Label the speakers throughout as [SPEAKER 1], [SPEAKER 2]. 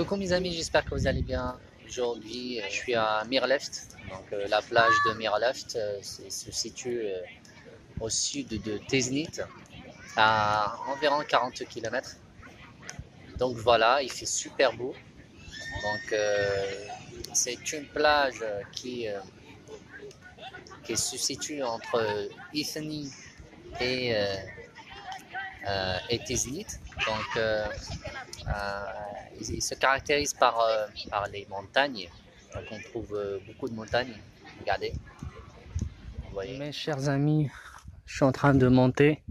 [SPEAKER 1] Coucou mes amis, j'espère que vous allez bien. Aujourd'hui, je suis à Mirleft. Donc, la plage de Mirleft se situe au sud de Teznit, à environ 40 km. Donc voilà, il fait super beau. Donc, c'est une plage qui se situe entre Ifni et, et Teznit. Donc, il se caractérise par les montagnes. Donc on trouve beaucoup de montagnes. Regardez, vous voyez. Mes chers amis, je suis en train de monter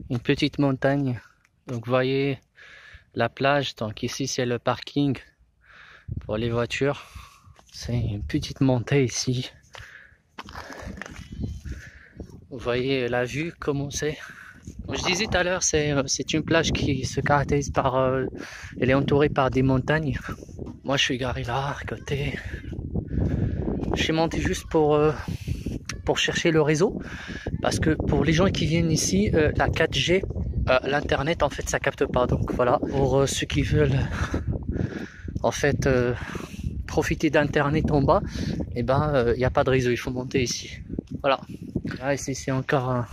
[SPEAKER 1] une petite montagne. Donc vous voyez la plage. Donc ici c'est le parking pour les voitures. C'est une petite montée ici. Vous voyez la vue comment c'est. Comme je disais tout à l'heure, c'est une plage qui se caractérise par... elle est entourée par des montagnes. Moi je suis garé là, à côté. Je suis monté juste pour chercher le réseau. Parce que pour les gens qui viennent ici, la 4G, l'internet en fait ça capte pas. Donc voilà, pour ceux qui veulent en fait profiter d'internet en bas, et ben il n'y a pas de réseau, il faut monter ici. Voilà. Là ici c'est encore un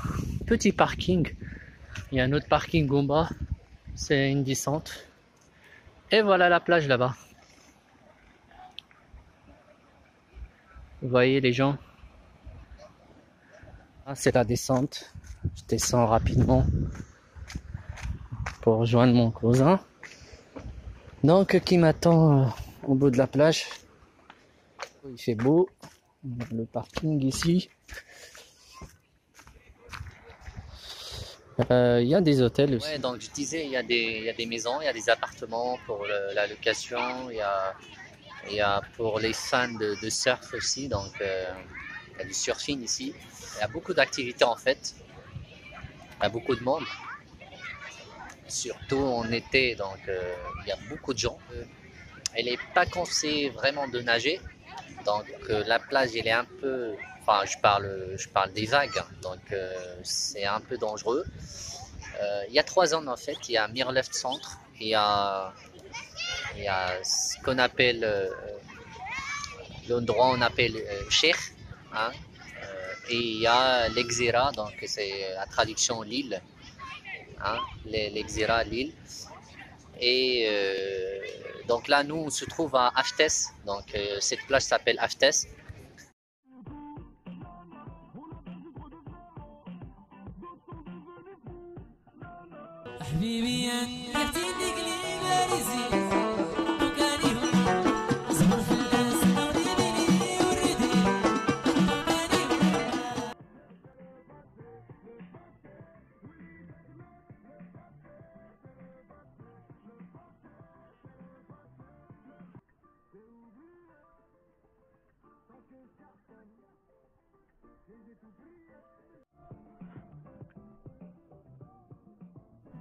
[SPEAKER 1] petit parking. Il y a un autre parking en bas, c'est une descente. Et voilà la plage là-bas. Vous voyez les gens. Ah, c'est la descente. Je descends rapidement pour rejoindre mon cousin. Donc qui m'attend au bout de la plage. Il fait beau. Le parking ici. Il y a des hôtels aussi. Ouais, donc je disais, il y a des maisons, il y a des appartements pour la location, il y a pour les fans de surf aussi, donc il y a du surfing ici. Il y a beaucoup d'activités en fait, il y a beaucoup de monde, surtout en été, donc il y a beaucoup de gens. Elle n'est pas conseillée vraiment de nager, donc la plage elle est un peu... Enfin, je parle des vagues, donc c'est un peu dangereux. Il y a 3 zones en fait. Il y a Mirleft Centre, il y a ce qu'on appelle l'endroit on appelle Sheikh, hein, et il y a l'Exira, donc c'est la traduction l'île, hein, l'Exira l'île. Et donc là, nous on se trouve à Aftes, donc cette plage s'appelle Aftes.
[SPEAKER 2] حبيبي يفتيني قليل باريزي دوكاني زهر في الاسمر يميني وردي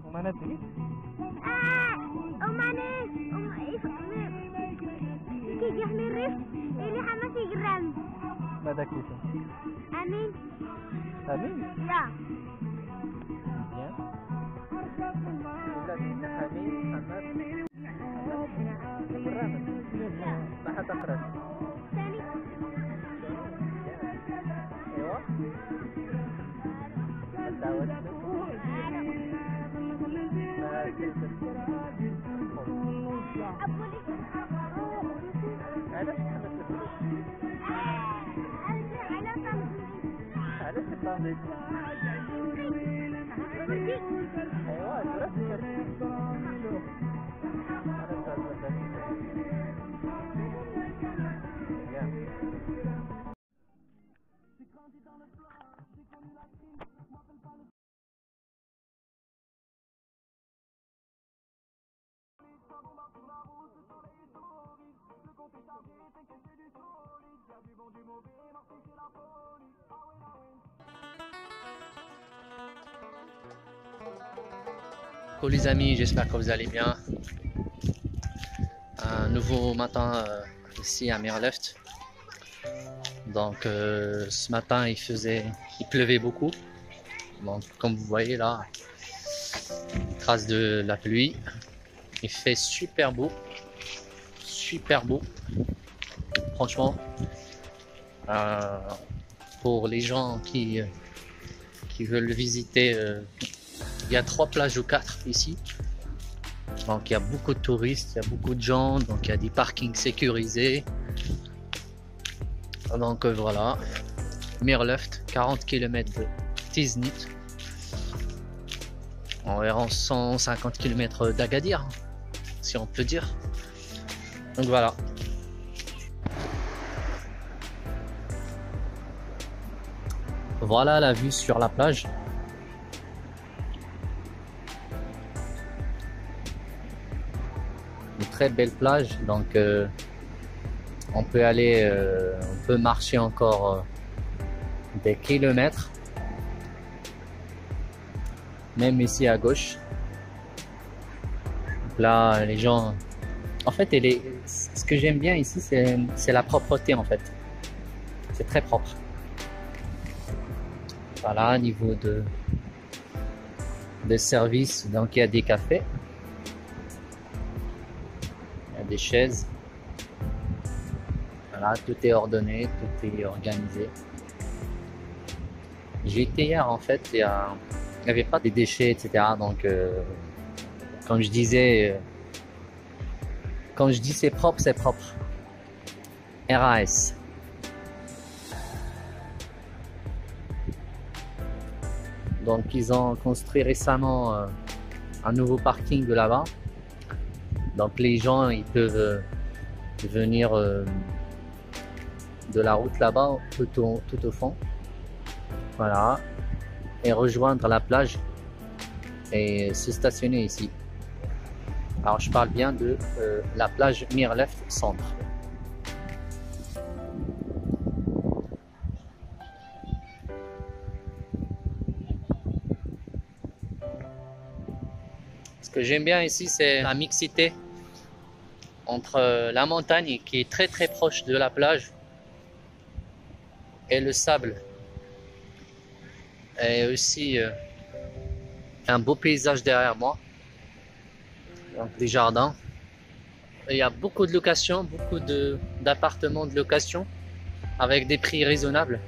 [SPEAKER 1] وما ندري
[SPEAKER 3] كي يحمي الريف اللي حماسي جرام
[SPEAKER 1] ماذا كيف؟
[SPEAKER 3] امين
[SPEAKER 1] امين؟
[SPEAKER 3] لا
[SPEAKER 1] bien. حميد ما حتقرأ.
[SPEAKER 3] ثاني
[SPEAKER 1] ايوه. الدعوة. علاش تحبس الفلوس؟ علاش تباندي؟ ايوا دراسة Coucou les amis, j'espère que vous allez bien. Un nouveau matin ici à Mirleft. Donc ce matin il pleuvait beaucoup. Donc comme vous voyez là, trace de la pluie. Il fait super beau. super beau. Franchement, pour les gens qui veulent visiter, il y a 3 plages ou 4 ici. Donc il y a beaucoup de touristes, il y a beaucoup de gens, donc il y a des parkings sécurisés. Donc voilà, Mirluft, 40 km de Tiznit, environ 150 km d'Agadir, si on peut dire. Donc voilà. Voilà la vue sur la plage. Une très belle plage, donc on peut aller, on peut marcher encore des kilomètres, même ici à gauche. Donc là, les gens, en fait, ce que j'aime bien ici, c'est la propreté en fait. C'est très propre. Voilà, au niveau de service, donc il y a des cafés, il y a des chaises. Voilà, tout est ordonné, tout est organisé. J'ai été hier en fait, il n'y avait pas de déchets, etc. Donc, comme je disais, quand je dis c'est propre, c'est propre. RAS. Donc ils ont construit récemment un nouveau parking de là-bas. Donc les gens ils peuvent venir de la route là-bas tout au fond. Voilà. Et rejoindre la plage et se stationner ici. Alors je parle bien de la plage Mirluft Centre. Ce que j'aime bien ici, c'est la mixité entre la montagne qui est très très proche de la plage et le sable. Et aussi un beau paysage derrière moi. Donc des jardins. Et il y a beaucoup de locations, beaucoup d'appartements de location avec des prix raisonnables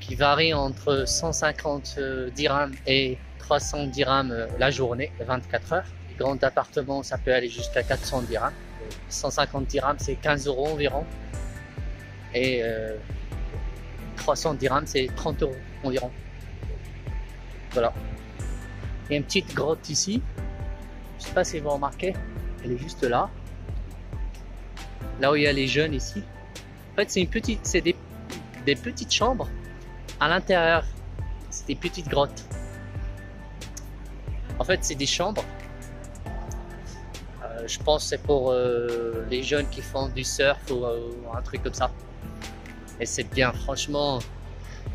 [SPEAKER 1] qui varient entre 150 dirhams et 300 dirhams la journée, 24 heures. Les grands appartements, ça peut aller jusqu'à 400 dirhams. 150 dirhams, c'est 15 € environ. Et 300 dirhams, c'est 30 € environ. Voilà. Il y a une petite grotte ici. Je ne sais pas si vous remarquez. Elle est juste là. Là où il y a les jeunes ici. En fait, c'est des petites chambres à l'intérieur. C'est des petites grottes. En fait, c'est des chambres. Je pense que c'est pour les jeunes qui font du surf ou un truc comme ça. Et c'est bien, franchement,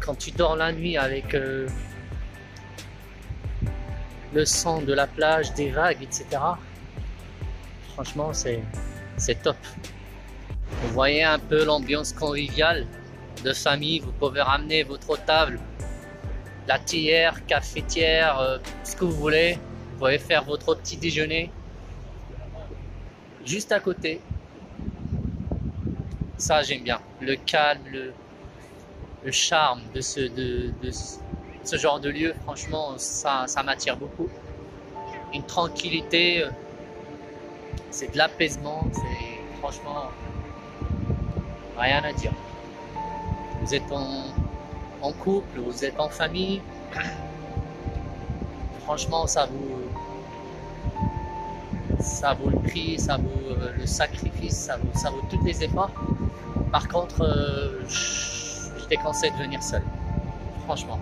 [SPEAKER 1] quand tu dors la nuit avec le son de la plage, des vagues, etc. Franchement, c'est top. Vous voyez un peu l'ambiance conviviale de famille. Vous pouvez ramener votre table, la théière, cafetière, ce que vous voulez. Vous pouvez faire votre petit déjeuner juste à côté. Ça, j'aime bien. Le calme, le charme de ce genre de lieu, franchement, ça m'attire beaucoup. Une tranquillité, c'est de l'apaisement, c'est franchement rien à dire. Vous êtes en couple, vous êtes en famille, franchement, ça vaut le prix, ça vaut le sacrifice, ça vaut tous les efforts. Par contre, je déconseille de venir seul, franchement.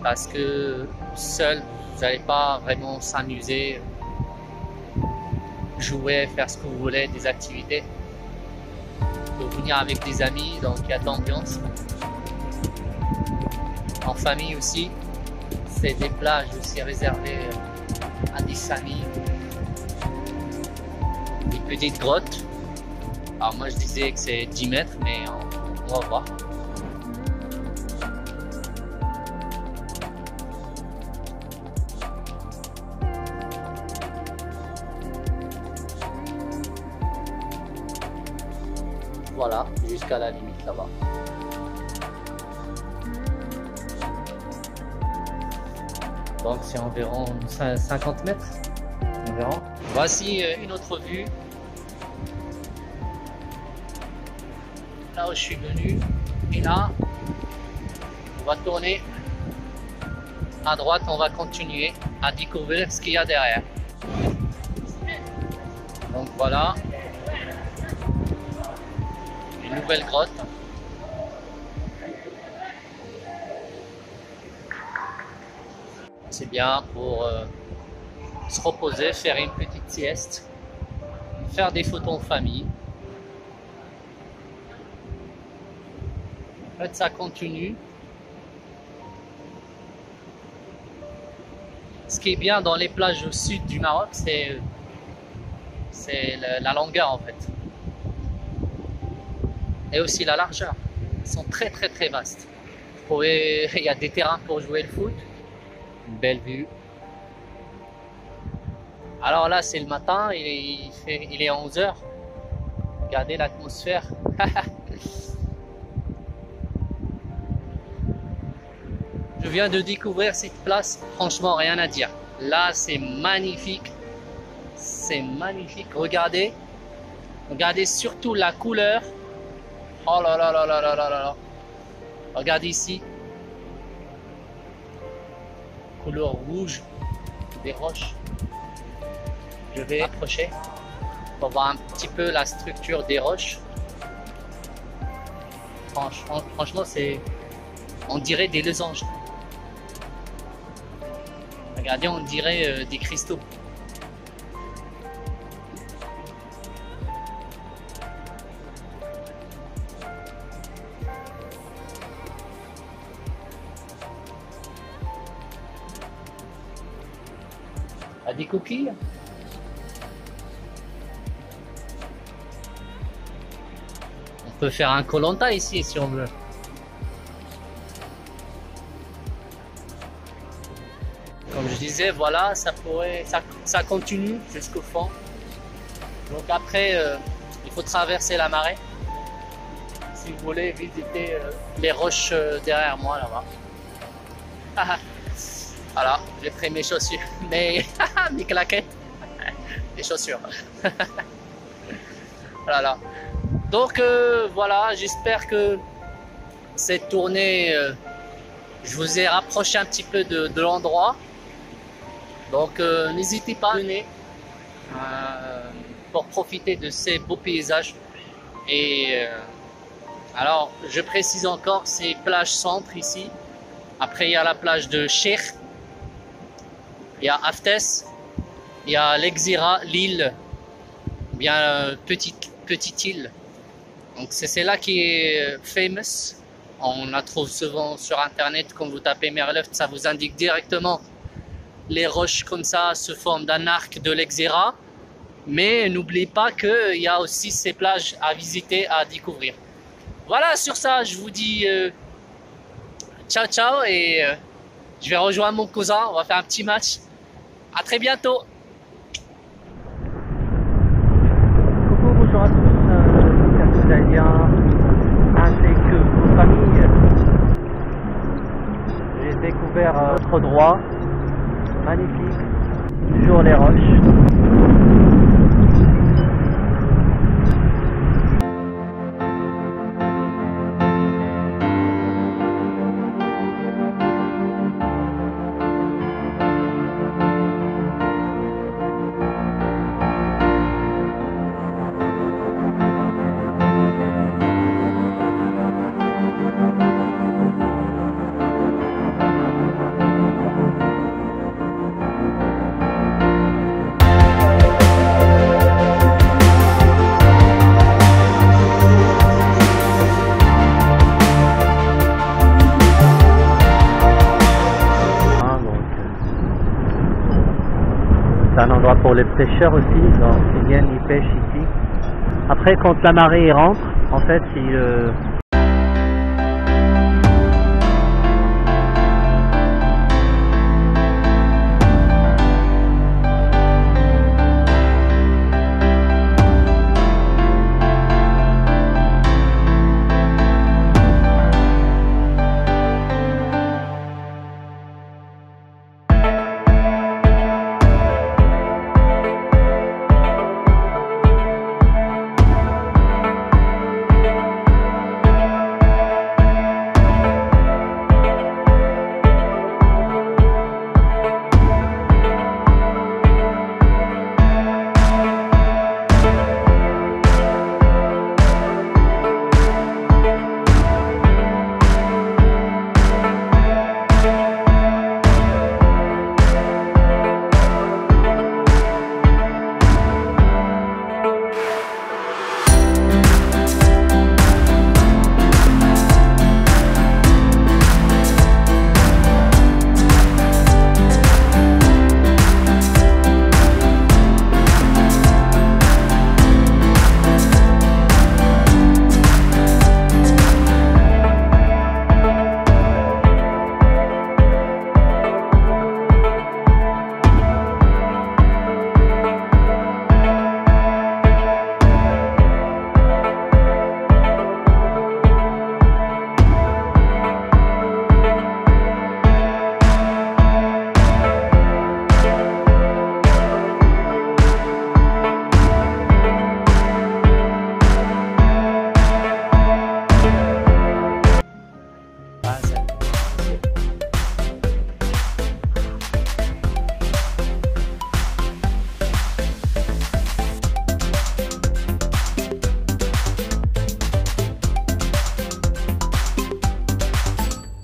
[SPEAKER 1] Parce que seul, vous n'allez pas vraiment s'amuser, jouer, faire ce que vous voulez, des activités. Vous pouvez venir avec des amis, donc il y a de l'ambiance. En famille aussi, c'est des plages aussi réservées à des familles. Des petites grottes. Alors moi je disais que c'est 10 mètres, mais on va voir. voilà, jusqu'à la limite là-bas. Donc c'est environ 50 mètres environ. Voici une autre vue. Là où je suis venu. Et là, on va tourner à droite, on va continuer à découvrir ce qu'il y a derrière. Donc voilà, une nouvelle grotte. C'est bien pour se reposer, faire une petite sieste, faire des photos en famille. En fait, ça continue. Ce qui est bien dans les plages au sud du Maroc, c'est la longueur en fait. Et aussi la largeur. Ils sont très vastes. Il y a des terrains pour jouer le foot. Une belle vue. Alors là, c'est le matin, il est 11 h. Regardez l'atmosphère. Je viens de découvrir cette place, franchement rien à dire. Là c'est magnifique, regardez, regardez surtout la couleur. Oh là là là là là là là. Regardez ici, couleur rouge des roches. Je vais approcher pour voir un petit peu la structure des roches. Franchement on dirait des losanges. Regardez, on dirait des cristaux. Ah, des coquilles. On peut faire un Koh-Lanta ici si on veut. Comme je disais, voilà, ça continue jusqu'au fond. Donc après, il faut traverser la marée. Si vous voulez visiter les roches derrière moi là-bas. Voilà, j'ai pris mes chaussures, mes claquettes, les chaussures. Voilà. Donc voilà, j'espère que cette tournée, je vous ai rapproché un petit peu de l'endroit. Donc n'hésitez pas à venir pour profiter de ces beaux paysages. Et alors je précise encore, c'est plage centre ici. Après il y a la plage de Cheikh, il y a Aftes, il y a l'Exira, l'île, bien petite île. Donc c'est celle-là qui est famous. On la trouve souvent sur internet. Quand vous tapez Merleft, ça vous indique directement les roches comme ça se forment d'un arc de l'Exira. Mais n'oubliez pas qu'il y a aussi ces plages à visiter, à découvrir. Voilà, sur ça, je vous dis ciao ciao et je vais rejoindre mon cousin. On va faire un petit match. À très bientôt. Coucou, bonjour à tous. J'espère que vous allez bien. Ainsi que vos familles. J'ai découvert notre droit. Magnifique, toujours les roches. C'est un endroit pour les pêcheurs aussi, donc ils viennent, ils pêchent ici. Après, quand la marée rentre, en fait,